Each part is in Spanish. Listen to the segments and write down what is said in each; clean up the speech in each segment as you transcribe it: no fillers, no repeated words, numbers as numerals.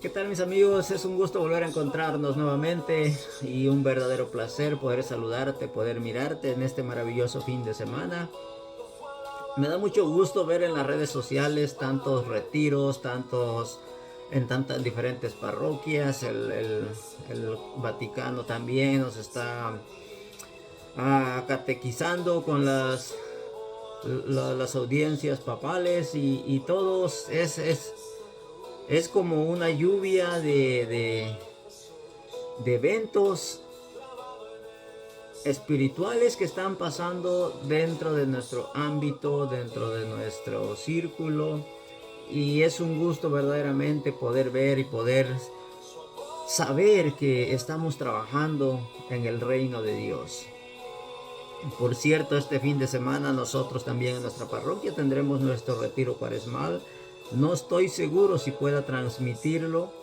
¿Qué tal, mis amigos? Es un gusto volver a encontrarnos nuevamente y un verdadero placer poder saludarte, poder mirarte en este maravilloso fin de semana. Me da mucho gusto ver en las redes sociales tantos retiros, en tantas diferentes parroquias. El Vaticano también nos está catequizando con las audiencias papales y todos es como una lluvia de eventos espirituales que están pasando dentro de nuestro ámbito, dentro de nuestro círculo. Y es un gusto verdaderamente poder ver y poder saber que estamos trabajando en el reino de Dios. Por cierto, este fin de semana nosotros también en nuestra parroquia tendremos nuestro retiro cuaresmal. No estoy seguro si pueda transmitirlo.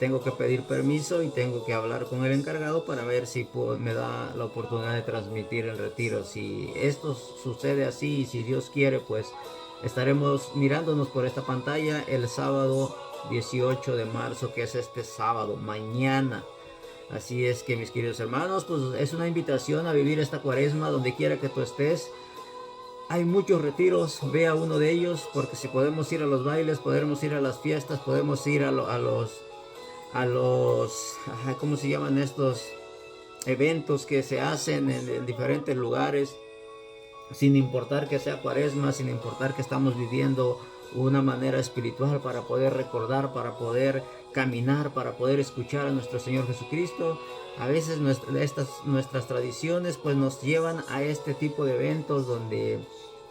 Tengo que pedir permiso y tengo que hablar con el encargado para ver si me da la oportunidad de transmitir el retiro. Si esto sucede así y si Dios quiere, pues estaremos mirándonos por esta pantalla el sábado 18 de marzo, que es este sábado, mañana. Así es que, mis queridos hermanos, pues es una invitación a vivir esta cuaresma donde quiera que tú estés. Hay muchos retiros, ve a uno de ellos, porque si podemos ir a los bailes, podemos ir a las fiestas, podemos ir ¿cómo se llaman estos eventos que se hacen en diferentes lugares? Sin importar que sea cuaresma, sin importar que estamos viviendo una manera espiritual para poder recordar, para poder caminar, para poder escuchar a nuestro Señor Jesucristo. A veces nuestras tradiciones pues nos llevan a este tipo de eventos donde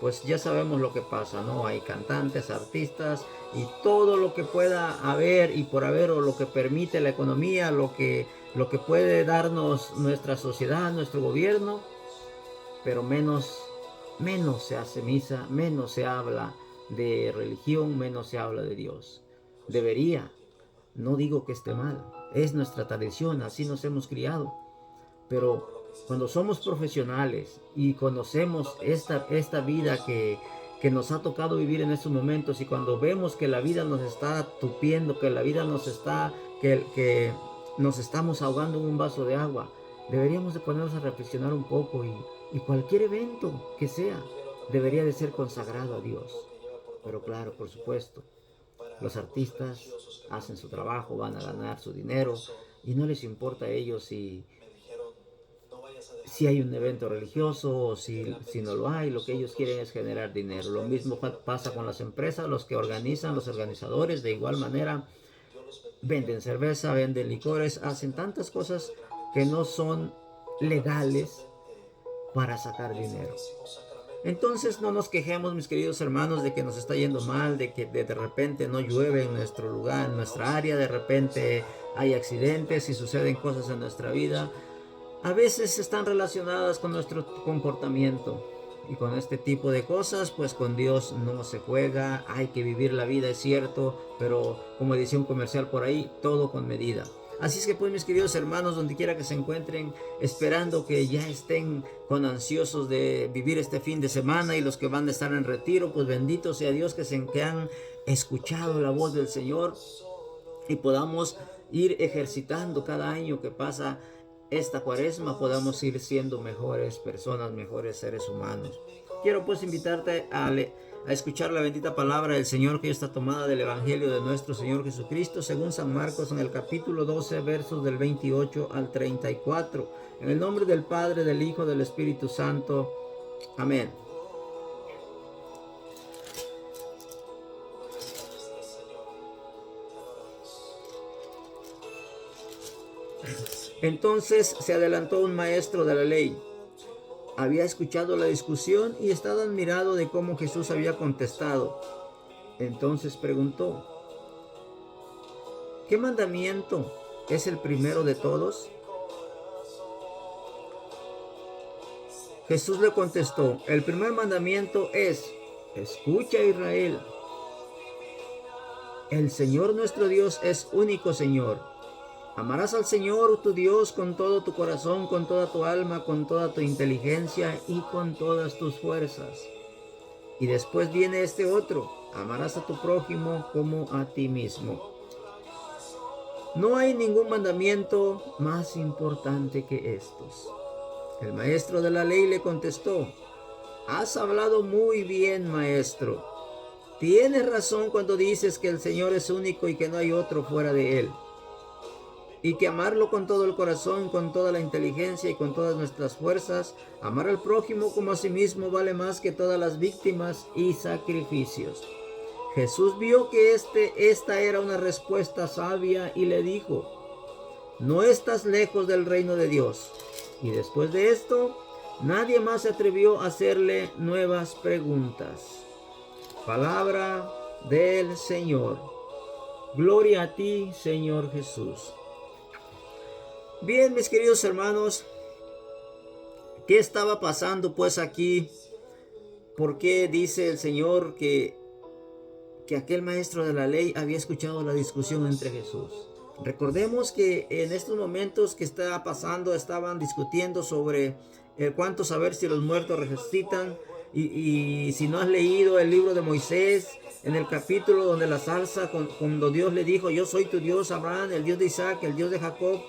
pues ya sabemos lo que pasa, ¿no? Hay cantantes, artistas y todo lo que pueda haber y por haber, o lo que permite la economía, lo que puede darnos nuestra sociedad, nuestro gobierno, pero menos se hace misa, menos se habla de religión, menos se habla de Dios. Debería, no digo que esté mal, es nuestra tradición, así nos hemos criado, pero cuando somos profesionales y conocemos esta vida que nos ha tocado vivir en estos momentos, y cuando vemos que la vida nos está tupiendo, que la vida que nos estamos ahogando en un vaso de agua, deberíamos de ponernos a reflexionar un poco, y cualquier evento que sea debería de ser consagrado a Dios. Pero claro, por supuesto, los artistas hacen su trabajo, van a ganar su dinero y no les importa a ellos si hay un evento religioso o si no lo hay. Lo que ellos quieren es generar dinero. Lo mismo pasa con las empresas, los que organizan, los organizadores, de igual manera venden cerveza, venden licores, hacen tantas cosas que no son legales para sacar dinero. Entonces no nos quejemos, mis queridos hermanos, de que nos está yendo mal, de que de repente no llueve en nuestro lugar, en nuestra área, de repente hay accidentes y suceden cosas en nuestra vida. A veces están relacionadas con nuestro comportamiento, y con este tipo de cosas pues con Dios no se juega. Hay que vivir la vida, es cierto, pero como decía un comercial por ahí, todo con medida. Así es que pues, mis queridos hermanos, donde quiera que se encuentren, esperando que ya estén con ansiosos de vivir este fin de semana, y los que van a estar en retiro, pues bendito sea Dios que han escuchado la voz del Señor, y podamos ir ejercitando cada año que pasa esta cuaresma, podamos ir siendo mejores personas, mejores seres humanos. Quiero pues invitarte a escuchar la bendita palabra del Señor, que está tomada del Evangelio de nuestro Señor Jesucristo según San Marcos, en el capítulo 12, versos del 28 al 34. En el nombre del Padre, del Hijo, del Espíritu Santo. Amén. Entonces se adelantó un maestro de la ley. Había escuchado la discusión y estaba admirado de cómo Jesús había contestado. Entonces preguntó: ¿qué mandamiento es el primero de todos? Jesús le contestó: el primer mandamiento es: escucha, Israel. El Señor nuestro Dios es único Señor. Amarás al Señor tu Dios con todo tu corazón, con toda tu alma, con toda tu inteligencia y con todas tus fuerzas. Y después viene este otro: amarás a tu prójimo como a ti mismo. No hay ningún mandamiento más importante que estos. El maestro de la ley le contestó: has hablado muy bien, maestro. Tienes razón cuando dices que el Señor es único y que no hay otro fuera de Él. Y que amarlo con todo el corazón, con toda la inteligencia y con todas nuestras fuerzas, amar al prójimo como a sí mismo vale más que todas las víctimas y sacrificios. Jesús vio que esta era una respuesta sabia y le dijo: no estás lejos del reino de Dios. Y después de esto, nadie más se atrevió a hacerle nuevas preguntas. Palabra del Señor. Gloria a ti, Señor Jesús. Bien, mis queridos hermanos, ¿qué estaba pasando pues aquí? ¿Por qué dice el Señor que aquel maestro de la ley había escuchado la discusión entre Jesús? Recordemos que en estos momentos que estaba pasando, estaban discutiendo sobre cuánto saber si los muertos resucitan. Y si no has leído el libro de Moisés, en el capítulo donde la zarza, cuando Dios le dijo: yo soy tu Dios, Abraham, el Dios de Isaac, el Dios de Jacob.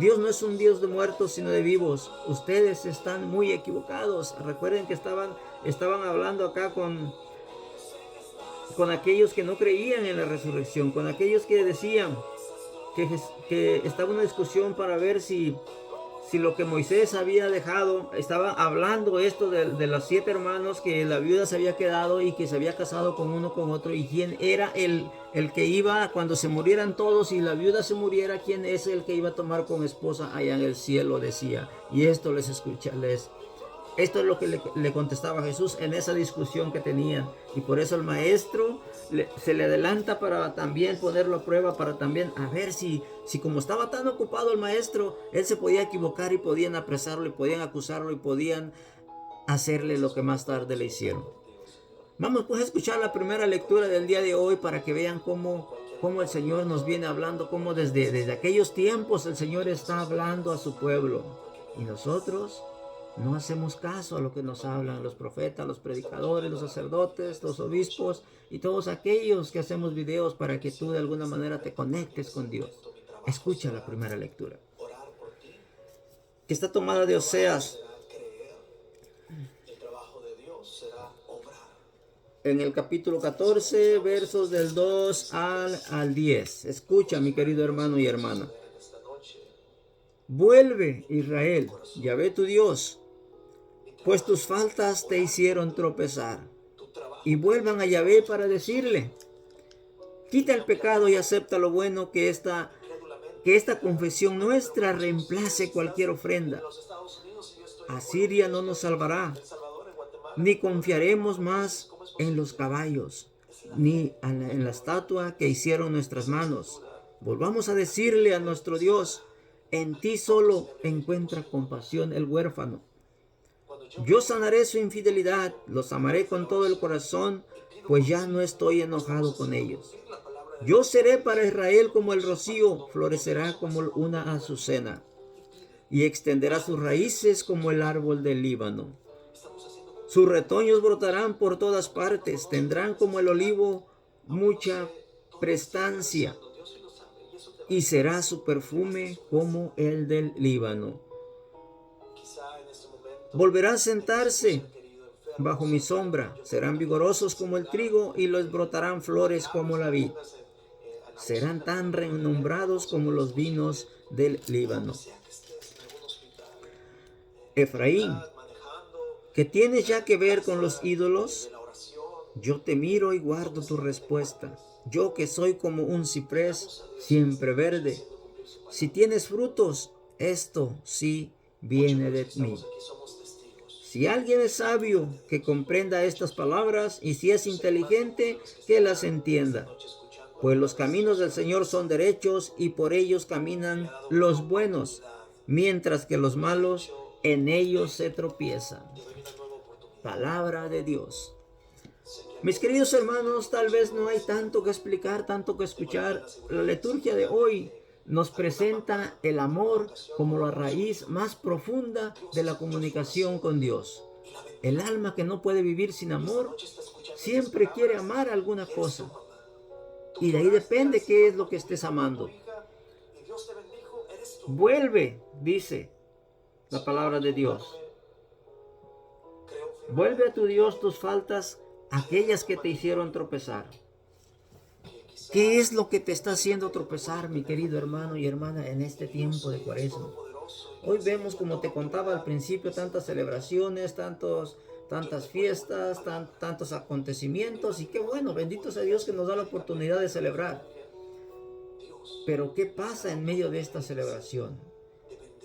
Dios no es un Dios de muertos, sino de vivos. Ustedes están muy equivocados. Recuerden que estaban hablando acá con aquellos que no creían en la resurrección, con aquellos que decían que estaba una discusión para ver si lo que Moisés había dejado. Estaba hablando esto de los 7 hermanos, que la viuda se había quedado y que se había casado con uno con otro, y quién era el que iba, cuando se murieran todos y la viuda se muriera, quién es el que iba a tomar con esposa allá en el cielo, decía. Y esto esto es lo que le contestaba Jesús en esa discusión que tenían. Y por eso el maestro se le adelanta para también ponerlo a prueba, para también a ver si como estaba tan ocupado el maestro, él se podía equivocar y podían apresarlo y podían acusarlo y podían hacerle lo que más tarde le hicieron. Vamos pues a escuchar la primera lectura del día de hoy para que vean cómo el Señor nos viene hablando, cómo desde aquellos tiempos el Señor está hablando a su pueblo. Y nosotros no hacemos caso a lo que nos hablan los profetas, los predicadores, los sacerdotes, los obispos y todos aquellos que hacemos videos para que tú de alguna manera te conectes con Dios. Escucha la primera lectura, que está tomada de Oseas, en el capítulo 14, versos del 2 al 10. Escucha, mi querido hermano y hermana. Vuelve, Israel, Yahvé tu Dios, pues tus faltas te hicieron tropezar. Y vuelvan a Yahvé para decirle: quita el pecado y acepta lo bueno, que esta confesión nuestra reemplace cualquier ofrenda. Asiria no nos salvará, ni confiaremos más en los caballos, ni en la estatua que hicieron nuestras manos. Volvamos a decirle a nuestro Dios: en ti solo encuentra compasión el huérfano. Yo sanaré su infidelidad, los amaré con todo el corazón, pues ya no estoy enojado con ellos. Yo seré para Israel como el rocío, florecerá como una azucena, y extenderá sus raíces como el árbol del Líbano. Sus retoños brotarán por todas partes, tendrán como el olivo mucha prestancia, y será su perfume como el del Líbano. Volverán a sentarse bajo mi sombra, serán vigorosos como el trigo y les brotarán flores como la vid. Serán tan renombrados como los vinos del Líbano. Efraín, ¿qué tienes ya que ver con los ídolos? Yo te miro y guardo tu respuesta. Yo que soy como un ciprés siempre verde. Si tienes frutos, esto sí viene de mí. Si alguien es sabio, que comprenda estas palabras, y si es inteligente, que las entienda. Pues los caminos del Señor son derechos, y por ellos caminan los buenos, mientras que los malos en ellos se tropiezan. Palabra de Dios. Mis queridos hermanos, tal vez no hay tanto que explicar, tanto que escuchar. La liturgia de hoy nos presenta el amor como la raíz más profunda de la comunicación con Dios. El alma que no puede vivir sin amor siempre quiere amar alguna cosa. Y de ahí depende qué es lo que estés amando. Vuelve, dice la palabra de Dios. Vuelve a tu Dios tus faltas, aquellas que te hicieron tropezar. ¿Qué es lo que te está haciendo tropezar, mi querido hermano y hermana, en este tiempo de Cuaresma? Hoy vemos, como te contaba al principio, tantas celebraciones, tantas fiestas, tantos acontecimientos, y qué bueno, bendito sea Dios que nos da la oportunidad de celebrar. Pero ¿qué pasa en medio de esta celebración?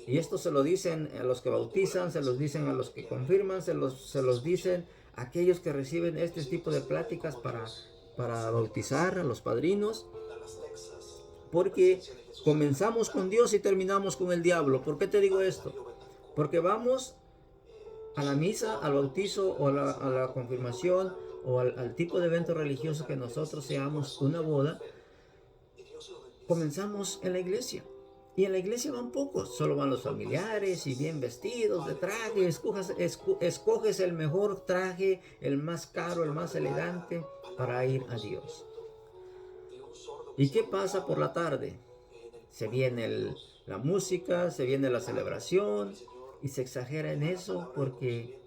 Y esto se lo dicen a los que bautizan, se los dicen a los que confirman, se los dicen a aquellos que reciben este tipo de pláticas para bautizar a los padrinos. Porque comenzamos con Dios y terminamos con el diablo. ¿Por qué te digo esto? Porque vamos a la misa, al bautizo o a la confirmación o al tipo de evento religioso que nosotros seamos, una boda. Comenzamos en la iglesia. Y en la iglesia van pocos, solo van los familiares y bien vestidos de traje. Escoges el mejor traje, el más caro, el más elegante para ir a Dios. ¿Y qué pasa por la tarde? Se viene la música, se viene la celebración y se exagera en eso porque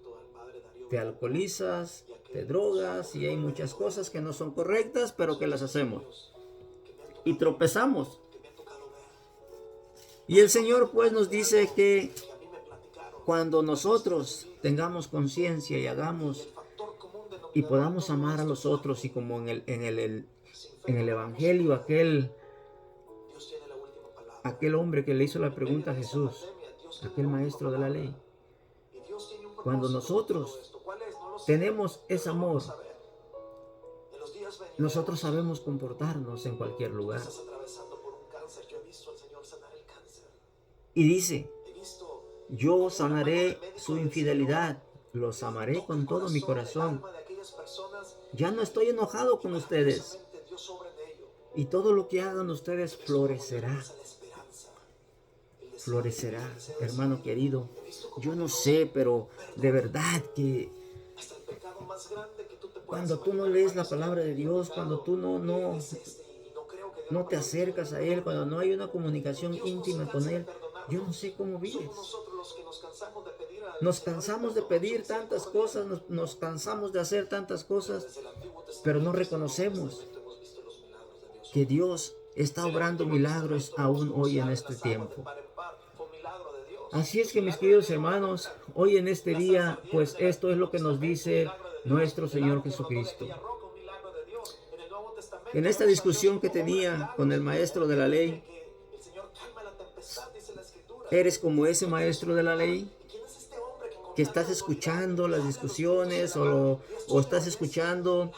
te alcoholizas, te drogas y hay muchas cosas que no son correctas, pero que las hacemos. Y tropezamos. Y el Señor pues nos dice que cuando nosotros tengamos conciencia y hagamos y podamos amar a los otros, y como en el Evangelio, aquel hombre que le hizo la pregunta a Jesús, aquel maestro de la ley, cuando nosotros tenemos ese amor, nosotros sabemos comportarnos en cualquier lugar. Y dice, yo sanaré su infidelidad, los amaré con todo mi corazón. Ya no estoy enojado con ustedes. Y todo lo que hagan ustedes florecerá. Florecerá, hermano querido. Yo no sé, pero de verdad que cuando tú no lees la palabra de Dios, cuando tú no te acercas a Él, cuando no hay una comunicación íntima con Él, yo no sé cómo vives. Nos cansamos de pedir tantas cosas, nos cansamos de hacer tantas cosas, pero no reconocemos que Dios está obrando milagros aún hoy en este tiempo. Así es que, mis queridos hermanos, hoy en este día, pues esto es lo que nos dice nuestro Señor Jesucristo. En esta discusión que tenía con el maestro de la ley, ¿eres como ese maestro de la ley? Que estás escuchando las discusiones o estás escuchando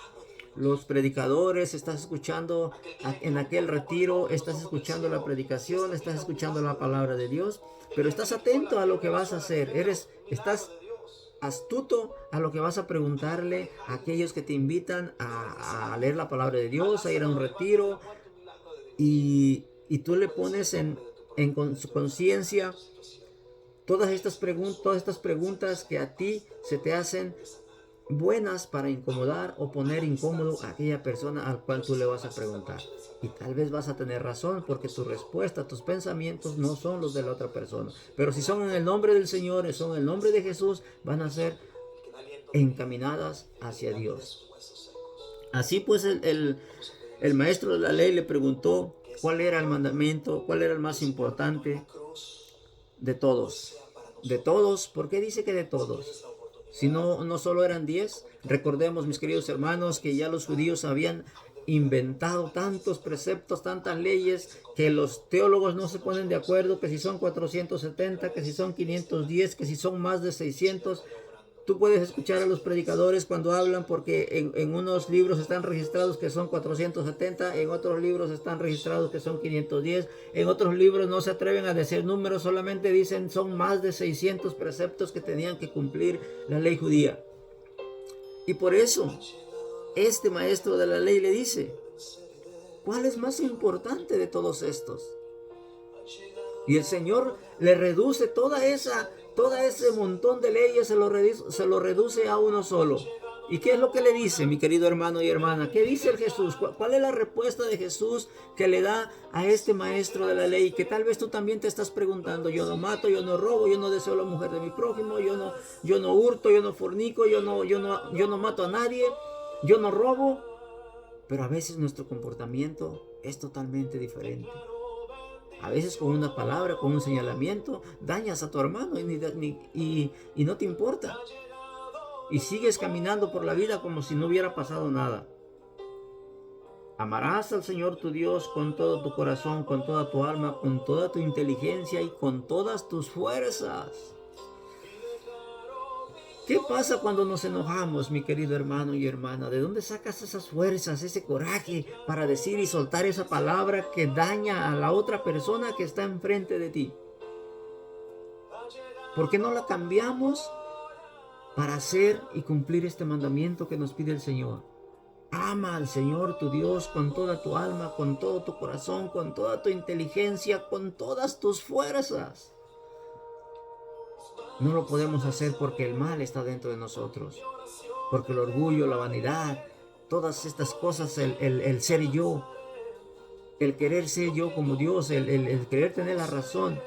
los predicadores, estás escuchando en aquel retiro, estás escuchando la predicación, estás escuchando la palabra de Dios, pero estás atento a lo que vas a hacer, estás astuto a lo que vas a preguntarle a aquellos que te invitan a leer la palabra de Dios, a ir a un retiro, y tú le pones en su conciencia todas estas preguntas que a ti se te hacen buenas para incomodar o poner incómodo a aquella persona al cual tú le vas a preguntar. Y tal vez vas a tener razón, porque tu respuesta, tus pensamientos no son los de la otra persona. Pero si son en el nombre del Señor, son en el nombre de Jesús, van a ser encaminadas hacia Dios. Así pues, el maestro de la ley le preguntó cuál era el mandamiento, cuál era el más importante de todos. De todos, ¿por qué dice que de todos? Si no solo eran 10. Recordemos, mis queridos hermanos, que ya los judíos habían inventado tantos preceptos, tantas leyes, que los teólogos no se ponen de acuerdo, que si son 470, que si son 510, que si son más de 600. Tú puedes escuchar a los predicadores cuando hablan, porque en unos libros están registrados que son 470, en otros libros están registrados que son 510, en otros libros no se atreven a decir números, solamente dicen son más de 600 preceptos que tenían que cumplir la ley judía. Y por eso, este maestro de la ley le dice, ¿cuál es más importante de todos estos? Y el Señor le reduce todo ese montón de leyes, se lo reduce a uno solo. ¿Y qué es lo que le dice, mi querido hermano y hermana? ¿Qué dice el Jesús? ¿Cuál es la respuesta de Jesús que le da a este maestro de la ley? Que tal vez tú también te estás preguntando: yo no mato, yo no robo, yo no deseo la mujer de mi prójimo, yo no hurto, yo no fornico, yo no mato a nadie, yo no robo. Pero a veces nuestro comportamiento es totalmente diferente. A veces con una palabra, con un señalamiento, dañas a tu hermano y no te importa. Y sigues caminando por la vida como si no hubiera pasado nada. Amarás al Señor tu Dios con todo tu corazón, con toda tu alma, con toda tu inteligencia y con todas tus fuerzas. ¿Qué pasa cuando nos enojamos, mi querido hermano y hermana? ¿De dónde sacas esas fuerzas, ese coraje para decir y soltar esa palabra que daña a la otra persona que está enfrente de ti? ¿Por qué no la cambiamos para hacer y cumplir este mandamiento que nos pide el Señor? Ama al Señor tu Dios con toda tu alma, con todo tu corazón, con toda tu inteligencia, con todas tus fuerzas. No lo podemos hacer porque el mal está dentro de nosotros. Porque el orgullo, la vanidad, todas estas cosas, el ser yo, el querer ser yo como Dios, el querer tener la razón,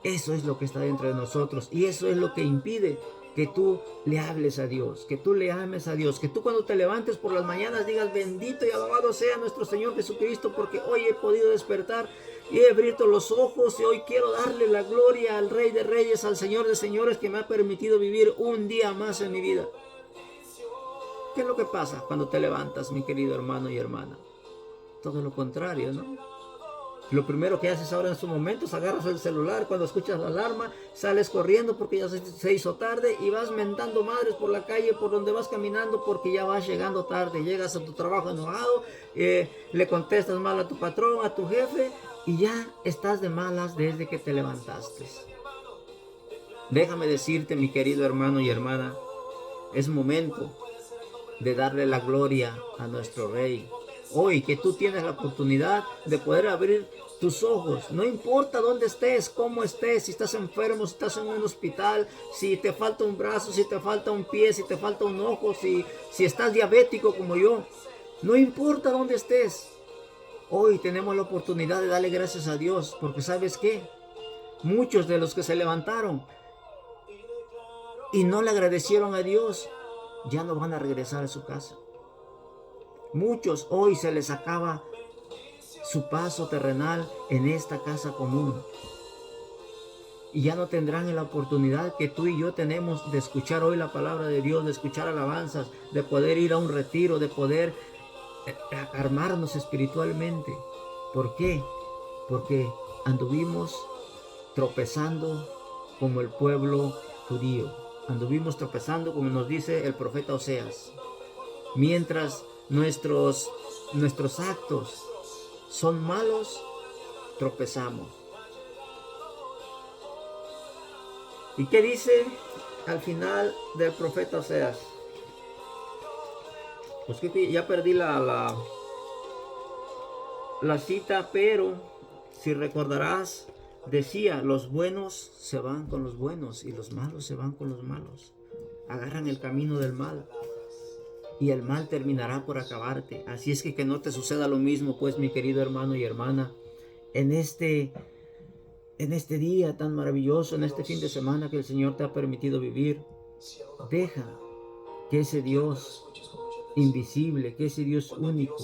eso es lo que está dentro de nosotros. Y eso es lo que impide que tú le hables a Dios, que tú le ames a Dios, que tú cuando te levantes por las mañanas digas: bendito y alabado sea nuestro Señor Jesucristo, porque hoy he podido despertar y he abierto los ojos y hoy quiero darle la gloria al Rey de Reyes, al Señor de Señores, que me ha permitido vivir un día más en mi vida. ¿Qué es lo que pasa cuando te levantas, mi querido hermano y hermana? Todo lo contrario, ¿no? Lo primero que haces ahora en estos momentos, agarras el celular, cuando escuchas la alarma, sales corriendo porque ya se hizo tarde y vas mentando madres por la calle, por donde vas caminando, porque ya vas llegando tarde. Llegas a tu trabajo enojado, le contestas mal a tu patrón, a tu jefe, y ya estás de malas desde que te levantaste. Déjame decirte, mi querido hermano y hermana, es momento de darle la gloria a nuestro Rey. Hoy que tú tienes la oportunidad de poder abrir tus ojos, no importa dónde estés, cómo estés, si estás enfermo, si estás en un hospital, si te falta un brazo, si te falta un pie, si te falta un ojo, si estás diabético como yo, no importa dónde estés. Hoy tenemos la oportunidad de darle gracias a Dios, porque ¿sabes qué? Muchos de los que se levantaron y no le agradecieron a Dios, ya no van a regresar a su casa. Muchos hoy se les acaba su paso terrenal en esta casa común. Y ya no tendrán la oportunidad que tú y yo tenemos de escuchar hoy la palabra de Dios, de escuchar alabanzas, de poder ir a un retiro, de poder armarnos espiritualmente. ¿Por qué? Porque anduvimos tropezando como el pueblo judío. Anduvimos tropezando como nos dice el profeta Oseas. Mientras nuestros actos son malos, tropezamos. ¿Y qué dice al final del profeta Oseas? Pues que ya perdí la cita, pero si recordarás, decía: los buenos se van con los buenos y los malos se van con los malos. Agarran el camino del mal y el mal terminará por acabarte. Así es que no te suceda lo mismo, pues, mi querido hermano y hermana, en este día tan maravilloso, en este fin de semana que el Señor te ha permitido vivir. Deja que ese Dios invisible, que ese Dios único,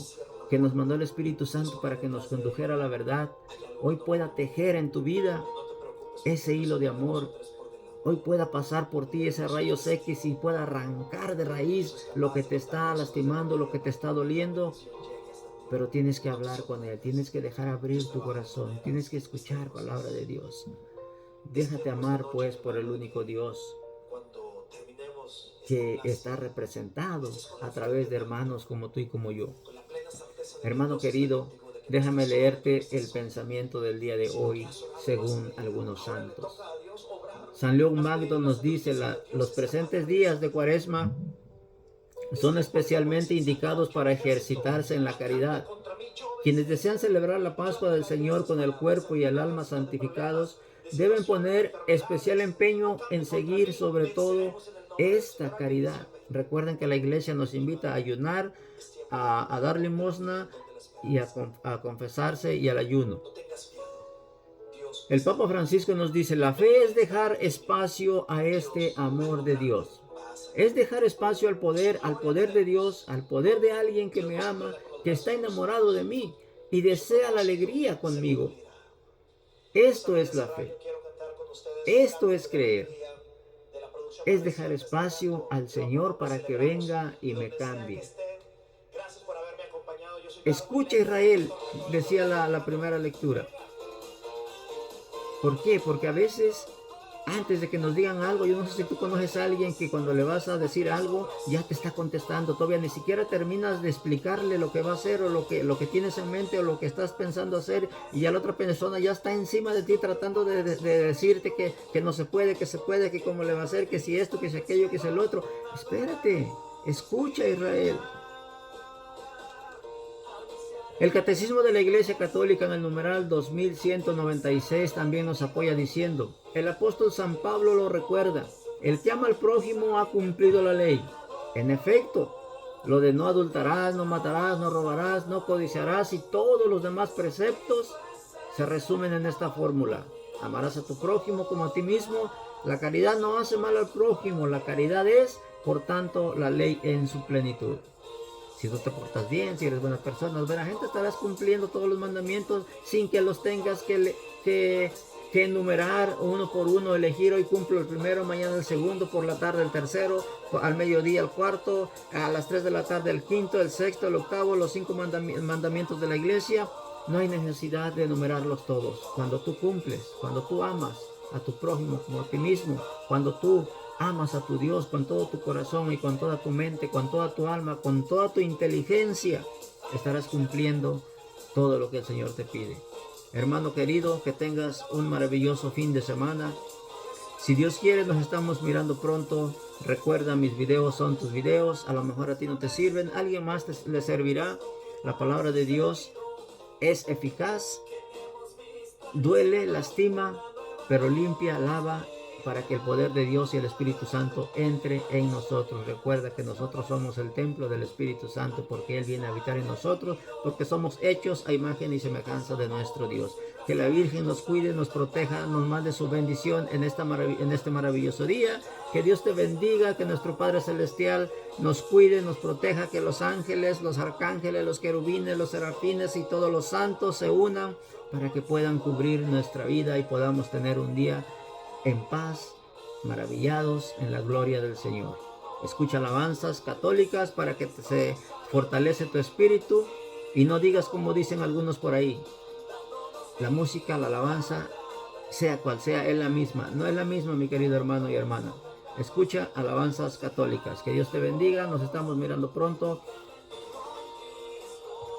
que nos mandó el Espíritu Santo para que nos condujera a la verdad, hoy pueda tejer en tu vida ese hilo de amor. Hoy pueda pasar por ti ese rayos X y pueda arrancar de raíz lo que te está lastimando, lo que te está doliendo. Pero tienes que hablar con Él, tienes que dejar abrir tu corazón, tienes que escuchar palabra de Dios. Déjate amar, pues, por el único Dios que está representado a través de hermanos como tú y como yo. Hermano querido, déjame leerte el pensamiento del día de hoy según algunos santos. San León Magno nos dice: los presentes días de Cuaresma son especialmente indicados para ejercitarse en la caridad. Quienes desean celebrar la Pascua del Señor con el cuerpo y el alma santificados deben poner especial empeño en seguir sobre todo esta caridad. Recuerden que la iglesia nos invita a ayunar, a dar limosna y a confesarse y al ayuno. El Papa Francisco nos dice, la fe es dejar espacio a este amor de Dios. Es dejar espacio al poder de Dios, al poder de alguien que me ama, que está enamorado de mí y desea la alegría conmigo. Esto es la fe. Esto es creer. Es dejar espacio al Señor para que venga y me cambie. Escucha, Israel, decía la primera lectura. ¿Por qué? Porque a veces, antes de que nos digan algo, yo no sé si tú conoces a alguien que cuando le vas a decir algo, ya te está contestando. Todavía ni siquiera terminas de explicarle lo que va a hacer o lo que tienes en mente o lo que estás pensando hacer, y ya la otra persona ya está encima de ti tratando de decirte que no se puede, que se puede, que cómo le va a hacer, que si esto, que si aquello, que si el otro. Espérate, escucha, Israel. El Catecismo de la Iglesia Católica en el numeral 2196 también nos apoya diciendo, el apóstol San Pablo lo recuerda, el que ama al prójimo ha cumplido la ley. En efecto, lo de no adulterarás, no matarás, no robarás, no codiciarás y todos los demás preceptos se resumen en esta fórmula. Amarás a tu prójimo como a ti mismo. La caridad no hace mal al prójimo, la caridad es, por tanto, la ley en su plenitud. Si tú te portas bien, si eres buena persona, buena gente, estarás cumpliendo todos los mandamientos sin que los tengas que enumerar uno por uno, elegir hoy cumplo el primero, mañana el segundo, por la tarde el tercero, al mediodía el cuarto, a las 3 de la tarde el quinto, el sexto, el octavo, los 5 mandamientos de la iglesia. No hay necesidad de enumerarlos todos. Cuando tú cumples, cuando tú amas a tu prójimo como a ti mismo, cuando tú amas a tu Dios con todo tu corazón y con toda tu mente, con toda tu alma, con toda tu inteligencia, estarás cumpliendo todo lo que el Señor te pide. Hermano querido, que tengas un maravilloso fin de semana. Si Dios quiere, nos estamos mirando pronto. Recuerda, mis videos son tus videos. A lo mejor a ti no te sirven, a alguien más le servirá. La palabra de Dios es eficaz, duele, lastima, pero limpia, lava, para que el poder de Dios y el Espíritu Santo entre en nosotros. Recuerda que nosotros somos el templo del Espíritu Santo, porque Él viene a habitar en nosotros, porque somos hechos a imagen y semejanza de nuestro Dios. Que la Virgen nos cuide, nos proteja, nos mande su bendición en este maravilloso día. Que Dios te bendiga, que nuestro Padre Celestial nos cuide, nos proteja, que los ángeles, los arcángeles, los querubines, los serafines y todos los santos se unan para que puedan cubrir nuestra vida y podamos tener un día en paz, maravillados en la gloria del Señor. Escucha alabanzas católicas para que se fortalece tu espíritu y no digas como dicen algunos por ahí. La música, la alabanza, sea cual sea, es la misma. No es la misma, mi querido hermano y hermana. Escucha alabanzas católicas. Que Dios te bendiga. Nos estamos mirando pronto.